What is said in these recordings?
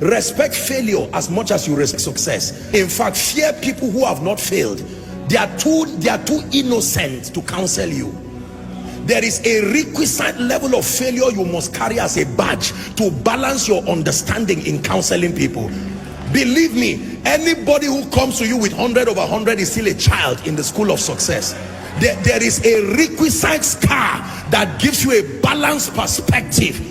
Respect failure as much as you respect success. In fact, fear people who have not failed. They are too innocent to counsel you. There is a requisite level of failure you must carry as a badge to balance your understanding in counseling people. Believe me, anybody who comes to you with 100 over 100 is still a child in the school of success. There is a requisite scar that gives you a balanced perspective.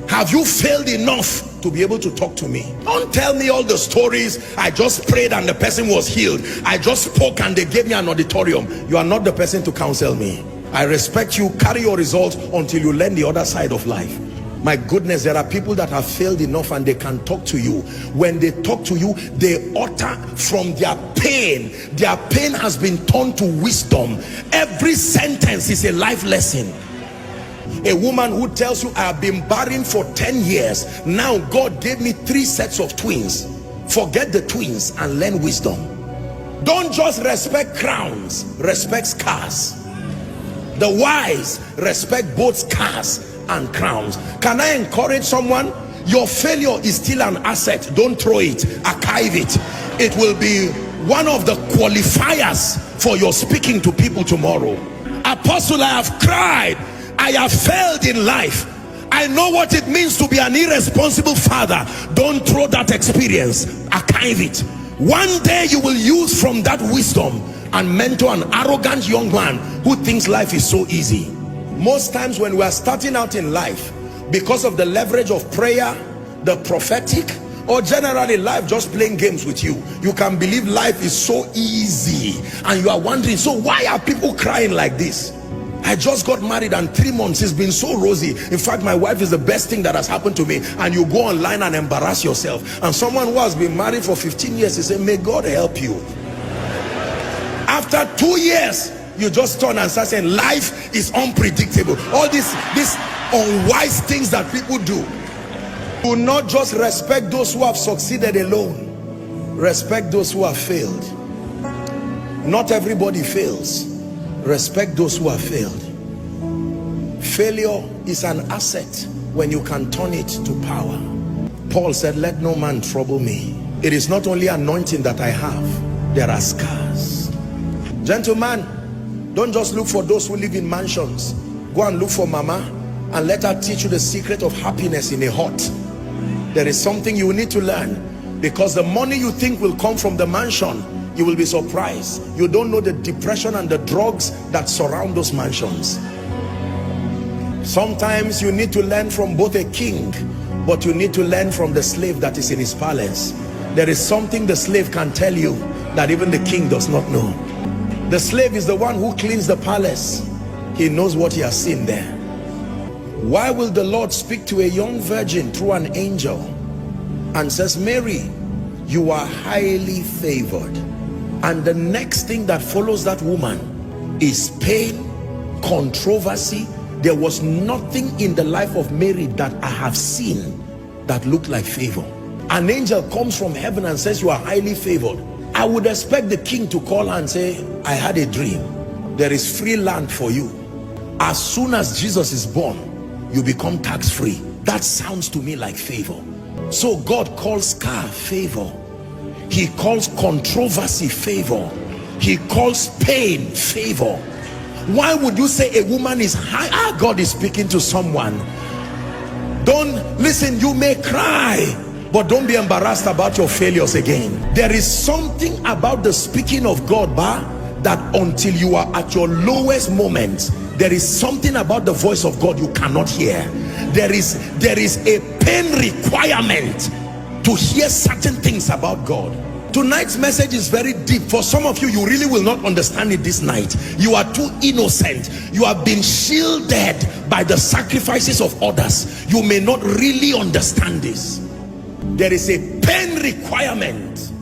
Have you failed enough to be able to talk to me? Don't tell me all the stories. I just prayed and the person was healed. I just spoke and they gave me an auditorium. You are not the person to counsel me. I respect you. Carry your results until you learn the other side of life. My goodness, there are people that have failed enough and they can talk to you. When they talk to you, they utter from their pain. Their pain has been turned to wisdom. Every sentence is a life lesson. A woman who tells you, I have been barren for 10 years. Now God gave me 3 sets of twins. Forget the twins and learn wisdom. Don't just respect crowns, respect scars. The wise respect both scars and crowns. Can I encourage someone? Your failure is still an asset. Don't throw it, archive it. It will be one of the qualifiers for your speaking to people tomorrow. Apostle, I have cried, I have failed in life, I know what it means to be an irresponsible father. Don't throw that experience, archive it. One day you will use from that wisdom and mentor an arrogant young man who thinks life is so easy. Most times when we are starting out in life, because of the leverage of prayer, the prophetic, or generally life just playing games with you, you can believe life is so easy and you are wondering, so why are people crying like this? I just got married and 3 months it's been so rosy. In fact, my wife is the best thing that has happened to me. And you go online and embarrass yourself. And someone who has been married for 15 years, he said, may God help you. After 2 years, you just turn and start saying life is unpredictable. All these unwise things that people do. Do not just respect those who have succeeded alone. Respect those who have failed. Not everybody fails. Respect those who have failed. Failure is an asset when you can turn it to power. Paul said, let no man trouble me. It is not only anointing that I have, there are scars. Gentlemen, don't just look for those who live in mansions. Go and look for mama and let her teach you the secret of happiness in a hut. There is something you need to learn, because the money you think will come from the mansion, you will be surprised. You don't know the depression and the drugs that surround those mansions. Sometimes you need to learn from both a king, but you need to learn from the slave that is in his palace. There is something the slave can tell you that even the king does not know. The slave is the one who cleans the palace. He knows what he has seen there. Why will the Lord speak to a young virgin through an angel and says, Mary, you are highly favored? And the next thing that follows that woman is pain, controversy. There was nothing in the life of Mary that I have seen that looked like favor. An angel comes from heaven and says, you are highly favored. I would expect the king to call her and say, I had a dream. There is free land for you. As soon as Jesus is born, you become tax-free. That sounds to me like favor. So God calls scar favor. He calls controversy favor. He calls pain favor. Why would you say a woman is high? God is speaking to someone. Don't listen, you may cry, but don't be embarrassed about your failures again. There is something about the speaking of God, that until you are at your lowest moment, there is something about the voice of God you cannot hear. There is a pain requirement to hear certain things about God. Tonight's message is very deep. For some of you, you really will not understand it this night. You are too innocent. You have been shielded by the sacrifices of others. You may not really understand this. There is a pain requirement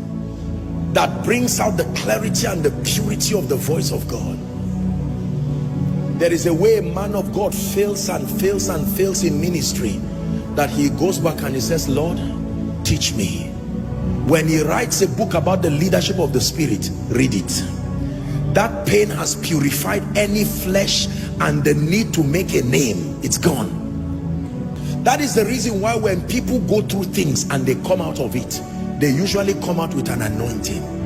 that brings out the clarity and the purity of the voice of God. There is a way a man of God fails and fails and fails in ministry, that he goes back and he says, Lord, teach me. When he writes a book about the leadership of the Spirit, read it. That pain has purified any flesh and the need to make a name. It's gone. That is the reason why when people go through things and they come out of it, they usually come out with an anointing.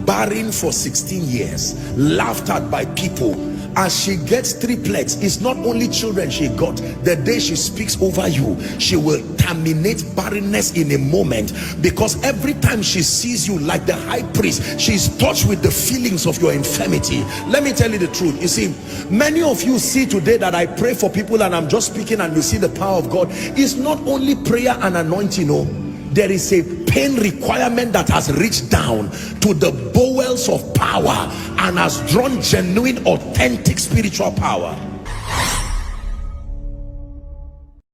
Barren for 16 years, laughed at by people. As she gets triplets, it's not only children she got. The day she speaks over you, she will terminate barrenness in a moment, because every time she sees you like the high priest, she's touched with the feelings of your infirmity. Let me tell you the truth. You see, many of you see today that I pray for people and I'm just speaking and you see the power of God. It's not only prayer and anointing, no. There is a pain requirement that has reached down to the bowels of power and has drawn genuine, authentic spiritual power.